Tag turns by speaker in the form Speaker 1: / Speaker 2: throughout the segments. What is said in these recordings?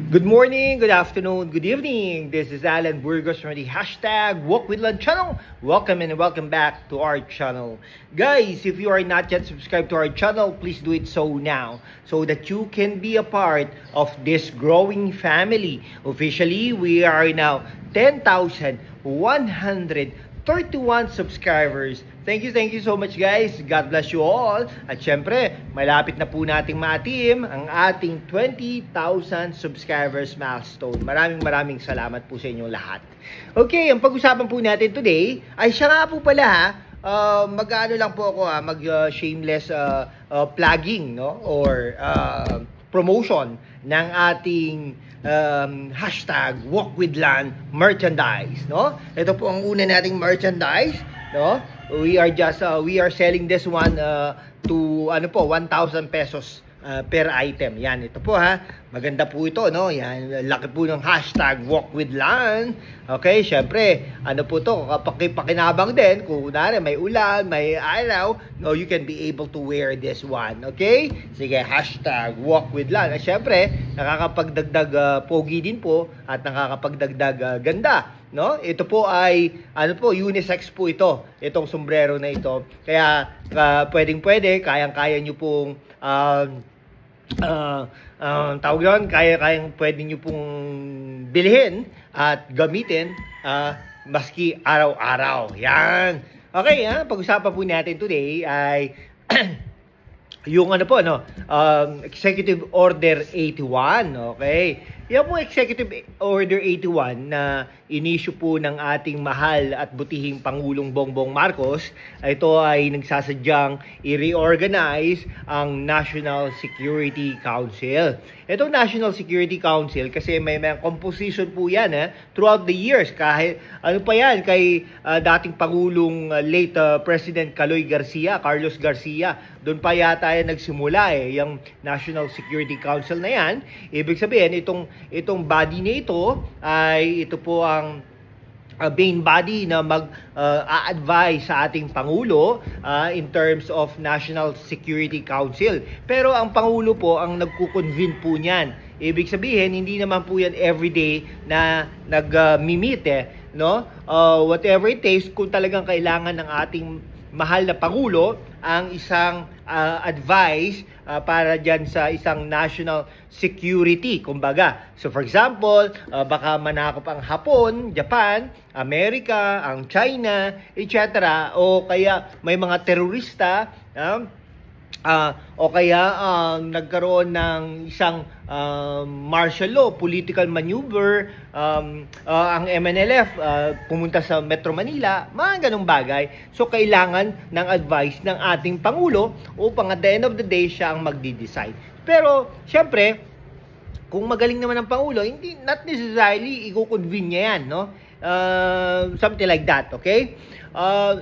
Speaker 1: Good morning, good afternoon, good evening. This is Alan Burgos from the hashtag Walk with Lan channel. Welcome and welcome back to our channel. Guys, if you are not yet subscribed to our channel, please do it so now so that you can be a part of this growing family. Officially, we are now 10,131 subscribers. Thank you so much guys. God bless you all. At syempre, malapit na po nating ma-team ang ating 20,000 subscribers milestone. Maraming salamat po sa inyong lahat. Okay, ang pag-usapan po natin today ay siya nga po pala mag-ano lang po ako mag-shameless plugging, no? Or promotion ng ating hashtag Walk with Lan merchandise, no? Ito po ang una nating merchandise, no? We are selling this one to 1,000 pesos per item. Yan, ito po maganda po ito, no? Yan, laki po ng hashtag Walk with Lan. Okay, syempre, po to, pakinabang din kung may ulan, may araw, no, you can be able to wear this one. Okay? Sige, hashtag Walk with Lan. Syempre, nakakapagdagdag pogi din po at nakakapagdagdag ganda. No? Ito po ay unisex po ito. Itong sombrero na ito. Kaya pwedeng-pwede, kayang-kaya niyo pong tawag yun, kayang pwede niyo pong bilhin at gamitin maski araw-araw. Yan. Okay, pag-usapan po natin today ay yung Executive Order 81. Okay. Yan po Executive Order 81 na inisyu po ng ating mahal at butihing Pangulong Bongbong Marcos. Ito ay nagsasadyang i-reorganize ang National Security Council. Itong National Security Council kasi may composition po yan throughout the years. Kahit kay dating Pangulong late President Carlos Garcia. Doon pa yata nagsimula yung National Security Council na yan. Ibig sabihin, itong body na ito ay ito po ang main body na mag-a-advise sa ating Pangulo in terms of National Security Council. Pero ang Pangulo po ang nagko-convene po niyan. Ibig sabihin, hindi naman po yan everyday na nag-meet no? Whatever it takes, kung talagang kailangan ng ating mahal na Pangulo ang isang advice para dyan sa isang national security, kumbaga. So for example, baka manakop ang Hapon, Japan, Amerika, ang China, etc. O kaya may mga terorista, o kaya nagkaroon ng isang martial law, political maneuver, ang MNLF pumunta sa Metro Manila, mga ganong bagay. So kailangan ng advice ng ating Pangulo upang at the end of the day siya ang magdi-decide. Pero syempre, kung magaling naman ang Pangulo, not necessarily i-convene niya yan, no? Something like that, okay?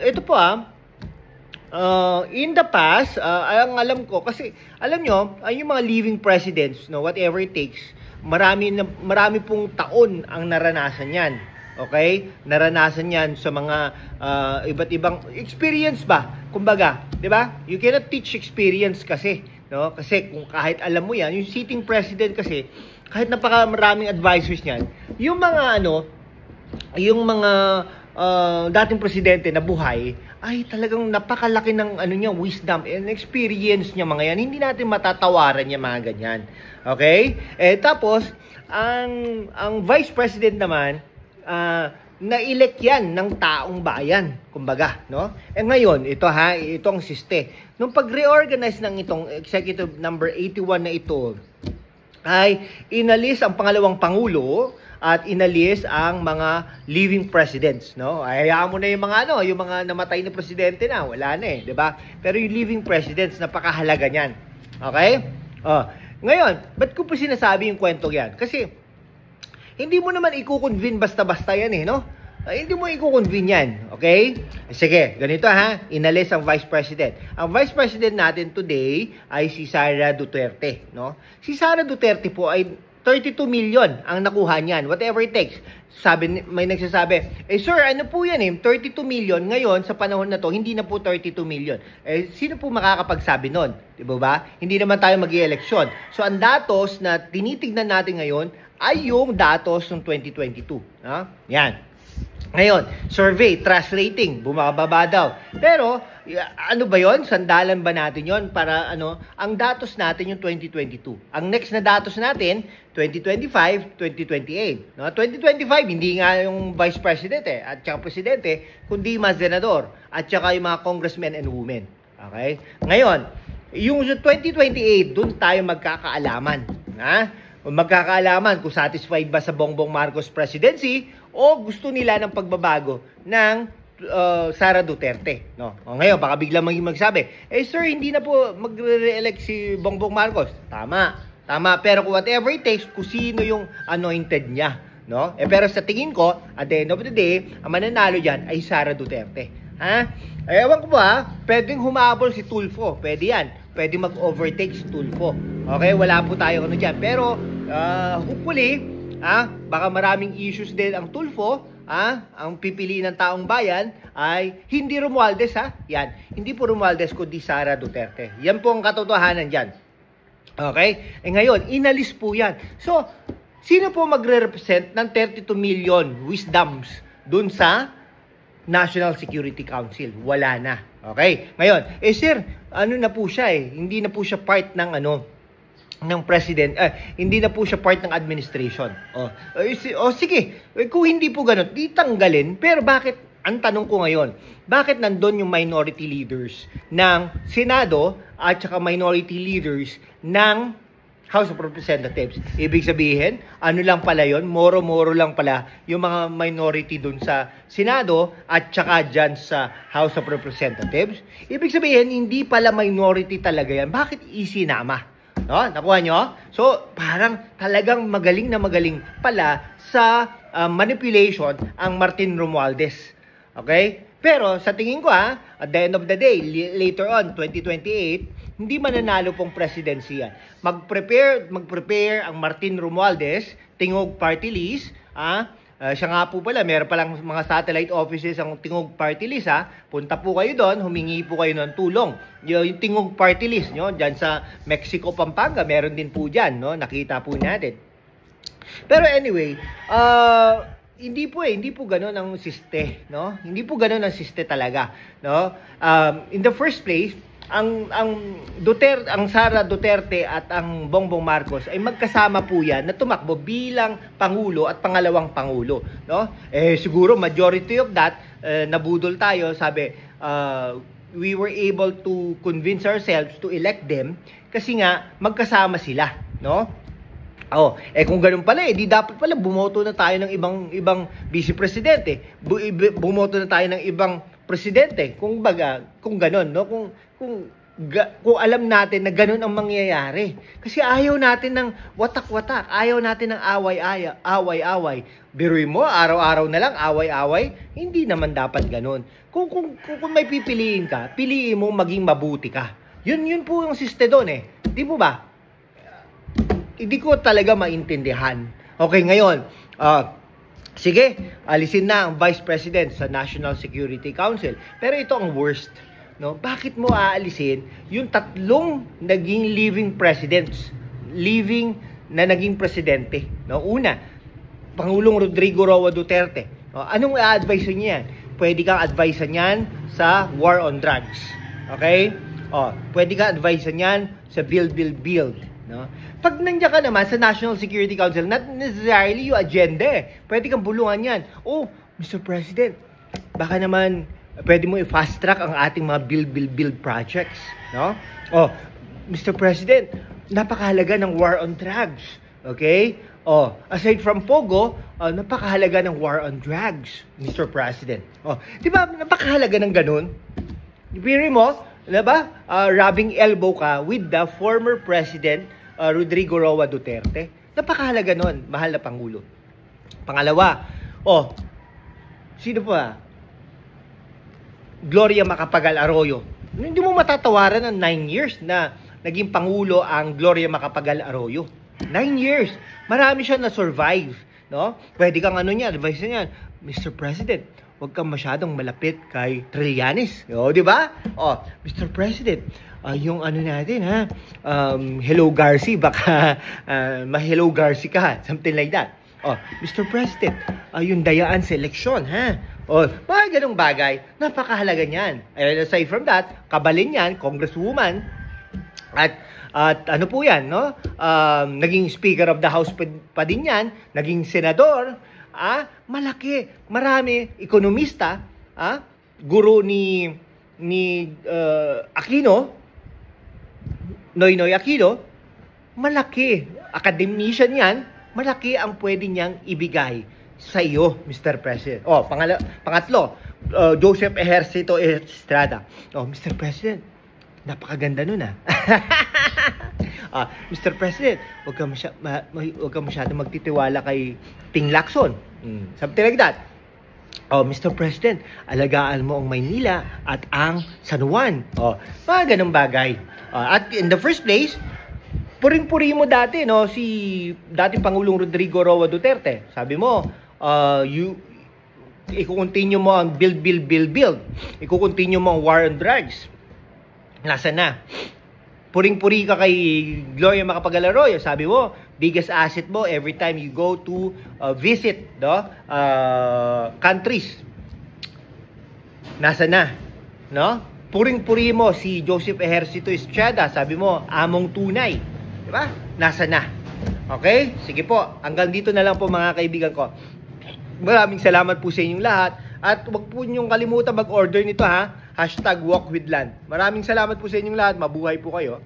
Speaker 1: Ito po in the past, ang alam ko, kasi alam nyo, yung mga living presidents, no, whatever it takes, marami pong taon ang naranasan yan. Okay? Naranasan yan sa mga iba't ibang experience ba? Kumbaga, di ba? You cannot teach experience kasi. No? Kasi kung kahit alam mo yan, yung sitting president kasi, kahit napakaraming advisors niyan, yung mga dating presidente na buhay, ay talagang napakalaki ng niya, wisdom and experience niya mga yan. Hindi natin matatawaran niya mga ganyan. Okay? Tapos, ang vice president naman, na-elect yan ng taong bayan, kumbaga, no? Ngayon, itong siste. Nung pag-reorganize ng itong Executive number 81 na ito, ay inalis ang pangalawang Pangulo at inalis ang mga living presidents, no? Ay, hayaan mo na yung mga namatay na presidente na, wala na 'di ba? Pero yung living presidents, napakahalaga niyan. Okay? Ngayon, ba't ko po sinasabi yung kwento 'yan? Kasi hindi mo naman i-convene basta-basta yan no? Hindi mo i-convene yan, okay? Sige, ganito inalis ang vice president. Ang vice president natin today ay si Sara Duterte, no? Si Sara Duterte po ay 32 million ang nakuha niyan, whatever it takes. May nagsasabi, sir, ano po yan 32 million ngayon sa panahon na to, hindi na po 32 million. Sino po makakapagsabi nun? Diba ba? Hindi naman tayo mag-i-eleksyon. So, ang datos na tinitignan natin ngayon ay yung datos ng 2022. Yan. Ngayon, survey, trust rating, bumababa daw. Pero, ano ba yon? Sandalan ba natin yon para ang datos natin yung 2022. Ang next na datos natin, 2025, 2028. 2025, hindi nga yung vice president at saka presidente, kundi mga senador at saka yung mga congressmen and women. Okay? Ngayon, yung 2028, dun tayo magkakaalaman. Magkakaalaman kung satisfied ba sa Bongbong Marcos presidency o gusto nila ng pagbabago ng Sara Duterte. Ngayon, baka biglang magsabi, sir, hindi na po magre-re-elect si Bongbong Marcos. Tama. Pero kung whatever it takes, kung sino yung anointed niya. Pero sa tingin ko, at the end of the day, ang mananalo dyan ay Sara Duterte. Ewan ko ba, pwedeng humabol si Tulfo. Pwede yan. Pwede mag-overtake si Tulfo. Okay, wala po tayo dyan. Pero, hopefully, baka maraming issues din ang Tulfo. Ang pipiliin ng taong bayan ay hindi Romualdez. Yan. Hindi po Romualdez kundi Sara Duterte. Yan po ang katotohanan dyan. Okay? Ngayon, inalis po yan. So, sino po magre-represent ng 32 million wisdoms dun sa National Security Council? Wala na. Okay? Ngayon, sir, ano na po siya Hindi na po siya part ng ng president, hindi na po siya part ng administration. Sige, kung hindi po ganun, di tanggalin. Pero bakit, ang tanong ko ngayon, bakit nandun yung minority leaders ng Senado at saka minority leaders ng House of Representatives? Ibig sabihin, ano lang pala yun? Moro-moro lang pala yung mga minority dun sa Senado at saka dyan sa House of Representatives. Ibig sabihin, hindi pala minority talaga yan. Bakit isinama? Nakuha nyo? So, parang talagang magaling na magaling pala sa manipulation ang Martin Romualdez. Okay? Pero sa tingin ko at the end of the day, later on, 2028, hindi mananalo pong presidency yan. Mag-prepare ang Martin Romualdez, Tingog Party List, siya nga po pala, meron palang mga satellite offices ang Tingog Party List. Punta po kayo doon, humingi po kayo ng tulong. Yung Tingog Party List, dyan sa Mexico, Pampanga, meron din po dyan, nakita po natin. Pero anyway, hindi po ganoon ang siste, Hindi po ganoon ang siste talaga, In the first place, ang Sara Duterte at ang Bongbong Marcos ay magkasama po yan na tumakbo bilang pangulo at pangalawang pangulo, siguro majority of that nabudol tayo, sabi we were able to convince ourselves to elect them kasi nga magkasama sila, kung ganun pala di dapat pala bumoto na tayo ng ibang vice presidente, bumoto na tayo ng ibang presidente, kung ganun, kung alam natin na ganun ang mangyayari. Kasi ayaw natin ng watak-watak, ayaw natin ng away-away. Biruin mo, araw-araw na lang away-away, hindi naman dapat ganun. Kung may pipiliin ka, piliin mo maging mabuti ka. Yun po yung siste doon Di po ba? Hindi ko talaga maintindihan. Okay, ngayon, sige, alisin na ang Vice President sa National Security Council. Pero ito ang worst. Bakit mo aalisin yung tatlong naging living presidents? Na naging presidente. Una, Pangulong Rodrigo Roa Duterte. Anong a-advise niya yan? Pwede kang advise niyan sa war on drugs. Okay? Pwede kang advise niyan sa build. Pag nandiyan ka naman sa National Security Council, not necessarily yung agenda Pwede kang bulungan yan. Mr. President, baka naman pwede mo i-fast track ang ating mga build projects. Mr. President, napakahalaga ng war on drugs. Okay? Aside from Pogo, napakahalaga ng war on drugs, Mr. President. Di ba, napakahalaga ng ganun? Piri mo, rubbing elbow ka with the former President Rodrigo Roa Duterte. Napakahalaga nun, mahal na Pangulo. Pangalawa, sino pa? Gloria Macapagal Arroyo. Hindi mo matatawaran ng 9 years na naging Pangulo ang Gloria Macapagal Arroyo. 9 years. Marami siya na-survive. No? Pwede kang advice niyan, Mr. President, huwag kang masyadong malapit kay Trillanes. Di ba? Mr. President, yung natin, Hello Garci, baka ma-Hello Garci ka, something like that. Mr. President, yung dayaan sa eleksyon, mga ganong bagay, napakahalaga niyan. And aside from that, kabalin yan, congresswoman, at ano po yan, no? Naging Speaker of the House pa din yan, naging senador, malaki, marami, ekonomista, guro ni Aquino, Noynoy Aquino, malaki, academician yan, malaki ang pwede niyang ibigay sa iyo, Mr. President. Pangatlo, Joseph Ejercito Estrada. Mr. President, napakaganda nun Mr. President, huwag ka masyado magtitiwala kay Ping Lacson. Something like that. Mr. President, alagaan mo ang Maynila at ang San Juan. Mga ganong bagay. At in the first place, puring-puri mo dati, no, si dating Pangulong Rodrigo Roa Duterte. Sabi mo, i-continue mo ang build. I-continue mo ang war on drugs. Nasaan na? Puring-puri ka kay Gloria Macapagal-Arroyo. Sabi mo, biggest asset mo every time you go to visit countries. Nasaan na? No? Puring-puri mo si Joseph Ejercito Estrada. Sabi mo, among tunay. Diba? Nasaan na? Okay? Sige po. Hanggang dito na lang po mga kaibigan ko. Maraming salamat po sa inyong lahat. At huwag po niyong kalimutan mag-order nito #WalkWithLand. Maraming salamat po sa inyong lahat. Mabuhay po kayo.